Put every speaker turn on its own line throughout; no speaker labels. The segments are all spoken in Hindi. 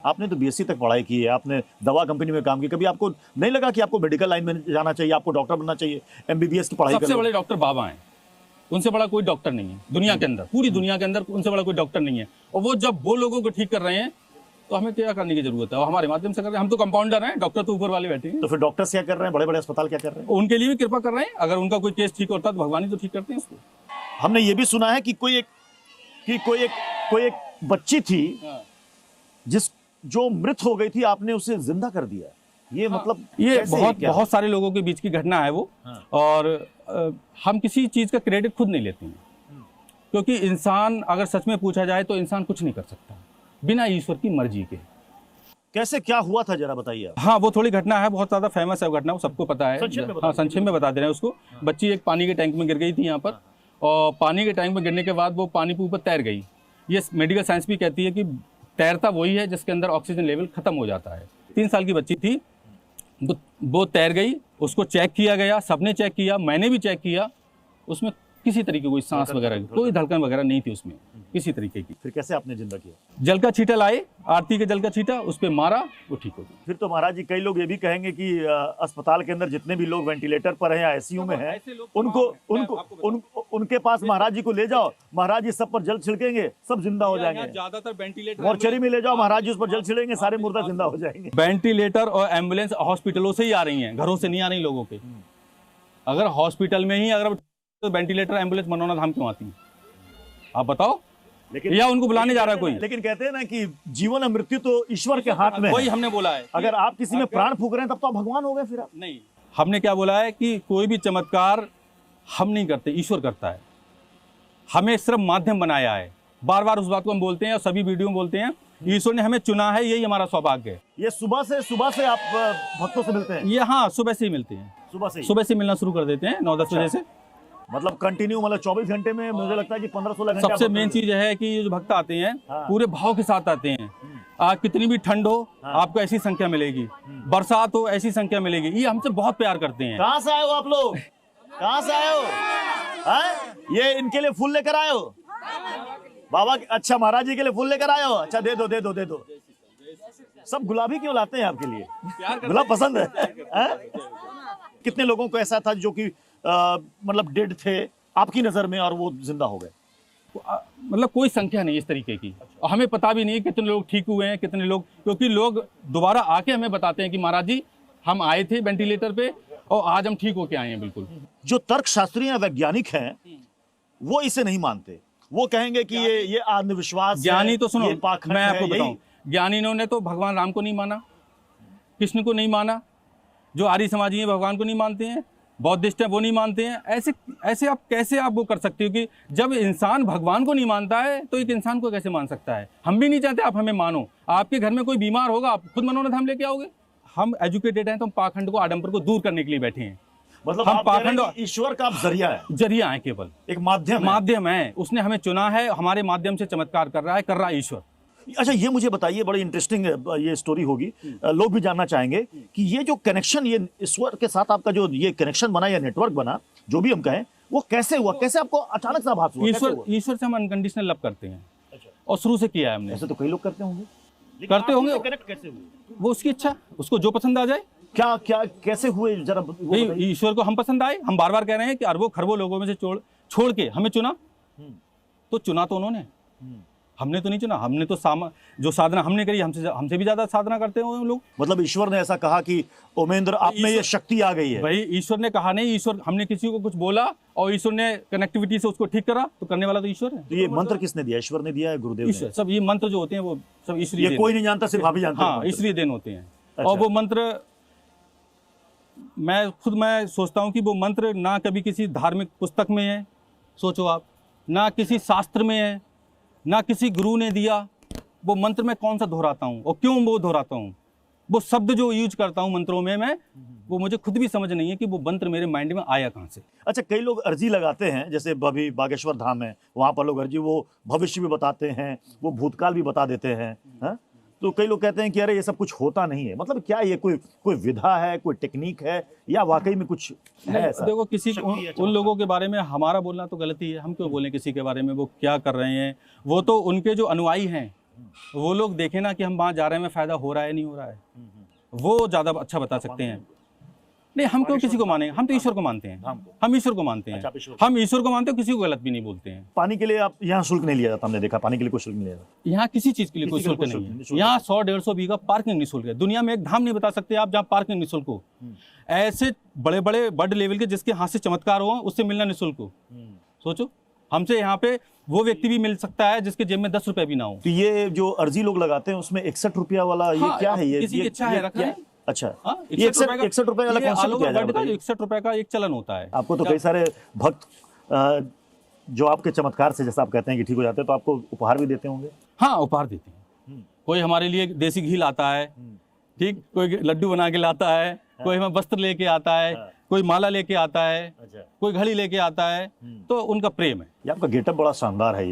आपने तो बीएससी तक पढ़ाई की है, आपने दवा कंपनी में काम किया, कभी आपको नहीं लगा कि आपको मेडिकल लाइन में जाना चाहिए, आपको डॉक्टर बनना चाहिए, एमबीबीएस की पढ़ाई
सबसे बड़े डॉक्टर बाबा हैं, उनसे बड़ा कोई डॉक्टर नहीं है दुनिया के अंदर, पूरी दुनिया के अंदर उनसे बड़ा कोई डॉक्टर नहीं है। और वो जब वो लोगों को ठीक कर रहे हैं तो हमें क्या करने की जरूरत है? हमारे माध्यम से कर रहे हैं, हम तो कंपाउंडर हैं, डॉक्टर तो ऊपर वाले बैठे हैं।
तो फिर डॉक्टर्स क्या कर रहे हैं, बड़े बड़े अस्पताल क्या कर रहे हैं?
उनके लिए भी कृपा कर रहे हैं, अगर उनका कोई केस ठीक होता है तो भगवान ही तो ठीक करते हैं उसको।
हमने ये भी सुना है कि कोई एक बच्ची थी जो मृत हो गई थी, आपने उसे जिंदा कर दिया। ये मतलब
ये बहुत सारे लोगों के बीच की घटना है वो। और हम किसी चीज का क्रेडिट खुद नहीं लेते हैं, क्योंकि इंसान अगर सच में पूछा जाए तो इंसान कुछ नहीं कर सकता बिना ईश्वर की मर्जी के।
कैसे क्या हुआ था जरा बताइए।
हाँ, वो थोड़ी घटना है, बहुत ज्यादा फेमस है वो घटना, वो सबको पता है। हाँ, संक्षेप में बता दे रहे हैं उसको। बच्ची एक पानी के टैंक में गिर गई थी यहाँ पर, और पानी के टैंक में गिरने के बाद वो पानी के ऊपर तैर गई। ये मेडिकल साइंस भी कहती है कि तैरता वही है जिसके अंदर ऑक्सीजन लेवल खत्म हो जाता है। 3 साल की बच्ची थी, वो तैर गई, उसको चेक किया गया, सबने चेक किया, मैंने भी चेक किया, उसमें किसी तरीके की कोई सांस वगैरह, कोई धड़कन वगैरह नहीं थी उसमें किसी तरीके की।
फिर कैसे आपने जिंदा किया?
जल का छींटा लाए, आरती के जल का छींटा उस पर मारा, वो ठीक हो गई।
फिर तो महाराज जी कई लोग ये भी कहेंगे कि अस्पताल के अंदर जितने भी लोग वेंटिलेटर पर हैं या आईसीयू में हैं, उनके पास महाराज जी को ले जाओ, महाराज जी सब पर जल छिड़केंगे, सब जिंदा हो जाएंगे।
ज्यादातर वेंटिलेटर
मोर्चरी में ले जाओ, महाराज जी उस पर जल छिड़केंगे, सारे मुर्दा जिंदा हो जाएंगे।
वेंटिलेटर और एम्बुलेंस हॉस्पिटलों से ही आ रही हैं, घरों से नहीं आ रही लोगों के। अगर हॉस्पिटल में ही अगर तो वेंटिलेटर एम्बुलेंस मनोना धाम क्यों आती है, आप बताओ?
लेकिन
या उनको बुलाने जा रहा है कोई?
लेकिन कहते हैं ना कि जीवन और मृत्यु तो ईश्वर के हाथ में है।
वही हमने बोला है,
अगर आप किसी में प्राण फूक रहे हैं तब तो आप भगवान हो गए। फिर आप
नहीं, हमने क्या बोला है कि कोई भी चमत्कार हम नहीं करते, ईश्वर करता है। हमें सिर्फ माध्यम बनाया है, बार बार उस बात को हम बोलते हैं और सभी वीडियो में बोलते हैं। ईश्वर ने हमें चुना है, यही हमारा सौभाग्य है।
ये सुबह से आप भक्तों से मिलते हैं?
ये हाँ, सुबह से ही मिलते हैं, सुबह से मिलना शुरू कर देते हैं 9-10 बजे से।
मतलब कंटिन्यू, मतलब 24 घंटे में मुझे लगता है कि 15-16 घंटे।
सबसे मेन चीज है कि ये जो भक्त आते हैं पूरे भाव के साथ आते हैं। कितनी भी ठंड हो आपको ऐसी संख्या मिलेगी, बरसात हो ऐसी संख्या मिलेगी। ये हमसे बहुत प्यार करते हैं।
कहाँ से आए हो आप लोग? कहाँ से आए हो? ये इनके लिए फूल लेकर आए हो बाबा? अच्छा, महाराज जी के लिए फूल लेकर आए हो? अच्छा, दे दो। सब गुलाबी क्यों लाते हैं आपके लिए? गुलाब पसंद है? कितने लोगों को ऐसा था जो कि मतलब डेड थे आपकी नजर में और वो जिंदा हो गए?
मतलब कोई संख्या नहीं इस तरीके की। और हमें पता भी नहीं है कितने लोग ठीक हुए हैं, कितने लोग, क्योंकि लोग दोबारा आके हमें बताते हैं कि महाराज जी हम आए थे वेंटिलेटर पे और आज हम ठीक होके आए हैं। बिल्कुल।
जो तर्कशास्त्री या वैज्ञानिक हैं वो इसे नहीं मानते, वो कहेंगे कि ये अंधविश्वास।
ज्ञानी तो सुनो, मैं आपको बताऊं, ज्ञानी ने तो भगवान राम को नहीं माना, कृष्ण को नहीं माना, जो आर्य समाजी हैं भगवान को नहीं मानते हैं, बौद्धिस्ट है वो नहीं मानते हैं। ऐसे आप कैसे आप वो कर सकते हो कि जब इंसान भगवान को नहीं मानता है तो एक इंसान को कैसे मान सकता है? हम भी नहीं चाहते आप हमें मानो। आपके घर में कोई बीमार होगा, आप खुद मनोना धाम लेके आओगे? हम एजुकेटेड हैं तो हम पाखंड को, आडंबर को दूर करने के लिए बैठे हैं।
मतलब
हम पाखंड,
ईश्वर का जरिया है,
केवल एक माध्यम है। उसने हमें चुना है, हमारे माध्यम से चमत्कार कर रहा है ईश्वर।
अच्छा, ये मुझे बताइए, बड़ी इंटरेस्टिंग ये स्टोरी होगी, लोग भी जानना चाहेंगे कि ये जो कनेक्शन, ये ईश्वर के साथ आपका जो ये कनेक्शन बना या नेटवर्क बना, जो भी हम कहें, वो कैसे हुआ? कैसे आपको अचानक से आभास हुआ?
ईश्वर से हम अनकंडीशनल लव करते हैं। अच्छा। और शुरू से किया है हमने।
ऐसे तो कई लोग करते होंगे,
कनेक्ट कैसे हुए? वो उसकी इच्छा, उसको जो पसंद आ जाए।
क्या कैसे हुए जरा?
ईश्वर को हम पसंद आए। हम बार बार कह रहे हैं कि अरबों खरबों लोगों में से छोड़ के हमें चुना। तो चुना तो उन्होंने, हमने तो नहीं चुना। हमने तो जो साधना हमने करी, हमसे भी ज्यादा साधना करते हैं लोग।
मतलब ईश्वर ने ऐसा कहा कि ओमेंद्र आप में ये शक्ति आ गई है?
भाई ईश्वर ने कहा नहीं, ईश्वर, हमने किसी को कुछ बोला और ईश्वर ने कनेक्टिविटी से उसको ठीक करा, तो करने वाला तो ईश्वर है।
तो ये मंत्र किसने दिया? ईश्वर ने दिया है, गुरुदेव ने?
ईश्वर। सब ये मंत्र जो होते हैं वो सब ईश्वरीय,
ये कोई नहीं जानता, सिर्फ आप ही जानते हैं।
हाँ, ईश्वरीय देन होते हैं। और वो मंत्र मैं सोचता हूँ कि वो मंत्र ना कभी किसी धार्मिक पुस्तक में है, सोचो आप, ना किसी शास्त्र में है, ना किसी गुरु ने दिया। वो मंत्र मैं कौन सा दोहराता हूँ और क्यों वो दोहराता हूँ? वो शब्द जो यूज करता हूँ मंत्रों में मैं, वो मुझे खुद भी समझ नहीं है कि वो मंत्र मेरे माइंड में आया कहाँ से।
अच्छा, कई लोग अर्जी लगाते हैं, जैसे अभी बागेश्वर धाम है, वहाँ पर लोग अर्जी, वो भविष्य भी बताते हैं, वो भूतकाल भी बता देते हैं, हा? तो कई लोग कहते हैं कि अरे ये सब कुछ होता नहीं है। मतलब क्या ये कोई विधा है, कोई टेक्निक है, या वाकई में कुछ है ऐसा?
देखो, किसी उन लोगों के बारे में हमारा बोलना तो गलती है। हम क्यों बोलें किसी के बारे में, वो क्या कर रहे हैं? वो तो उनके जो अनुयायी हैं वो लोग देखें ना कि हम वहाँ जा रहे हैं, हमें फायदा हो रहा है नहीं हो रहा है, वो ज़्यादा अच्छा बता सकते हैं। नहीं, हम क्यों किसी को मानेंगे, हम तो ईश्वर को मानते हैं, हम ईश्वर को मानते हैं, हम ईश्वर को मानते हैं, किसी को गलत भी नहीं बोलते हैं।
पानी के लिए आप यहाँ शुल्क नहीं लिया जाता, हमने देखा पानी के लिए कोई शुल्क नहीं लिया जाता।
यहाँ किसी चीज के लिए कोई शुल्क नहीं है। यहाँ 100-150 बीघा पार्किंग निःशुल्क है। दुनिया में एक धाम नहीं बता सकते आप जहाँ पार्किंग निःशुल्क हो। ऐसे बड़े बड़े बर्ड लेवल के जिसके हाथ से चमत्कार हो, उससे मिलना निःशुल्क हो। सोचो, हमसे यहाँ पे वो व्यक्ति भी मिल सकता है जिसके जेब में 10 रुपए भी ना हो।
तो ये जो अर्जी लोग लगाते हैं उसमें 61 रुपया वाला ये क्या है? ये
किसी की इच्छा है रखना है।
अच्छा,
हाँ,
ये 61 रुपए वाला कॉन्सेप्ट क्या है?
61 रुपए का एक चलन होता है।
आपको तो कई सारे भक्त जो आपके चमत्कार से, जैसा आप कहते हैं कि ठीक हो जाते हैं, तो आपको उपहार भी देते होंगे?
हाँ, उपहार देते हैं। कोई हमारे लिए देसी घी लाता है, ठीक, कोई लड्डू बना के लाता है, कोई हमें वस्त्र लेके आता है, कोई माला लेके आता है, कोई घड़ी लेके आता है, तो उनका प्रेम है।
ये आपका गेटअप बड़ा शानदार है।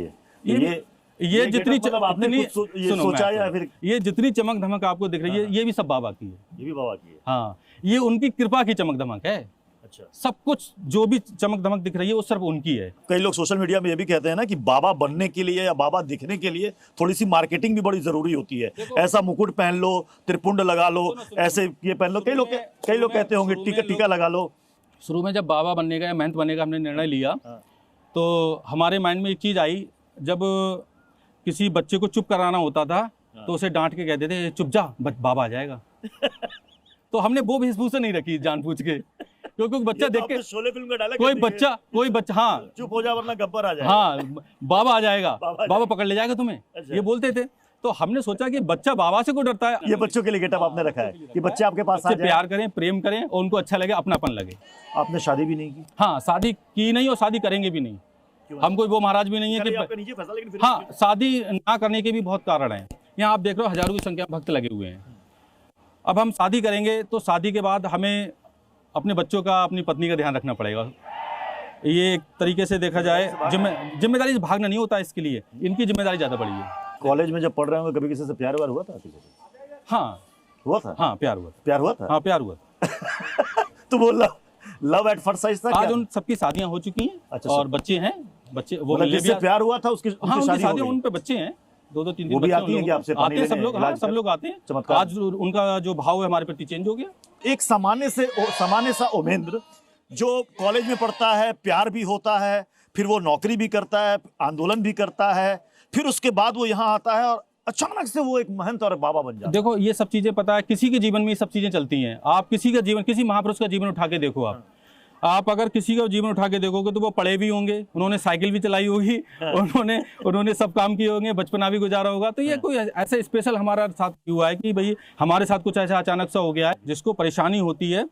ये जितनी
मतलब आपने खुद सोचा या फिर
ये जितनी चमक धमक आपको दिख रही है, ये भी सब बाबा की है।
ये भी बाबा की है?
हाँ, ये उनकी कृपा की चमक धमक है।
अच्छा,
सब कुछ जो भी चमक धमक दिख रही है वो सिर्फ उनकी है।
कई लोग सोशल मीडिया में ये भी कहते हैं ना कि बाबा बनने के लिए या बाबा दिखने के लिए थोड़ी सी मार्केटिंग भी बड़ी जरूरी होती है। ऐसा मुकुट पहन लो, त्रिपुंड लगा लो, ऐसे ये पहन लो। कई लोग कहते होंगे टीका लगा लो।
शुरू में जब बाबा बनने का या महंत बनने का हमने निर्णय लिया, तो हमारे माइंड में एक चीज आई, जब किसी बच्चे को चुप कराना होता था तो उसे डांट के कहते थे चुप जा, बाबा आ जाएगा। तो हमने वो वेशभूषा नहीं रखी जानबूझ के, क्योंकि बच्चा देख के
शोले फिल्म का डायलॉग,
कोई बच्चा हाँ,
चुप हो जा वरना गब्बर आ जाएगा।
हाँ, बाबा आ जाएगा, बाबा पकड़ ले जाएगा तुम्हें, ये बोलते थे। तो हमने सोचा कि बच्चा बाबा से क्यों डरता है।
ये बच्चों के लिए गेटअप आपने रखा है कि बच्चे आपके पास आ जाए,
प्यार करें, प्रेम करें और उनको अच्छा लगे, अपनापन लगे।
आपने शादी भी नहीं की?
हाँ, शादी की नहीं और शादी करेंगे भी नहीं। हम कोई वो महाराज भी नहीं है कि हाँ, शादी ना करने के भी बहुत कारण हैं। यहाँ आप देख रहे हो हजारों की संख्या में भक्त लगे हुए हैं। अब हम शादी करेंगे तो शादी के बाद हमें अपने बच्चों का, अपनी पत्नी का ध्यान रखना पड़ेगा। ये एक तरीके से देखा जाए जिम्मेदारी से भागना नहीं होता, इसके लिए इनकी जिम्मेदारी ज़्यादा बड़ी है।
कॉलेज में जब पढ़ रहे होंगे कभी किसी से प्यार व्यार हुआ था?
हाँ
हुआ था।
हाँ, प्यार हुआ था।
प्यार हुआ था?
हाँ, प्यार हुआ था।
तो वो लव एट फर्स्ट साइट था?
आज उन सबकी शादियां हो चुकी हैं। अच्छा, और बच्चे हैं, बच्चे वो
जिससे प्यार हुआ था उसकी शादी,
उन पे बच्चे हैं, 2-3
वो भी आती हैं कि आपसे
आते हैं, सब लोग, हाँ, सब लोग आते हैं। आज उनका जो भाव है हमारे प्रति चेंज हो गया।
एक सामान्य सा उमेंद्र जो कॉलेज में पढ़ता है, प्यार भी होता है, फिर वो नौकरी भी करता है, आंदोलन भी करता है, फिर उसके बाद वो यहाँ आता है और अचानक से वो एक महंत और बाबा बन जाता है।
देखो, ये सब चीजें पता है, किसी के जीवन में ये सब चीजें चलती हैं। आप किसी का जीवन, किसी महापुरुष का जीवन उठा के देखो। आप अगर किसी का जीवन उठा के देखोगे तो वो पढ़े भी होंगे, उन्होंने साइकिल भी चलाई होगी, उन्होंने सब काम किए होंगे, बचपना भी गुजारा होगा। तो ये कोई ऐसा स्पेशल हमारा साथ हुआ है कि भाई हमारे साथ कुछ ऐसा अचानक सा हो गया है। जिसको परेशानी होती है,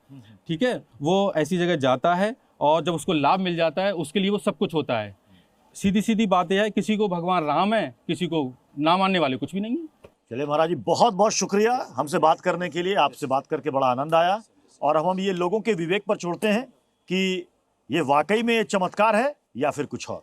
ठीक है, वो ऐसी जगह जाता है और जब उसको लाभ मिल जाता है उसके लिए वो सब कुछ होता है। सीधी सीधी बात यह है, किसी को भगवान राम है, किसी को ना मानने वाले कुछ भी नहीं है।
चलिए महाराज जी, बहुत बहुत शुक्रिया हमसे बात करने के लिए। आपसे बात करके बड़ा आनंद आया और हम ये लोगों के विवेक पर छोड़ते हैं कि ये वाकई में चमत्कार है या फिर कुछ और।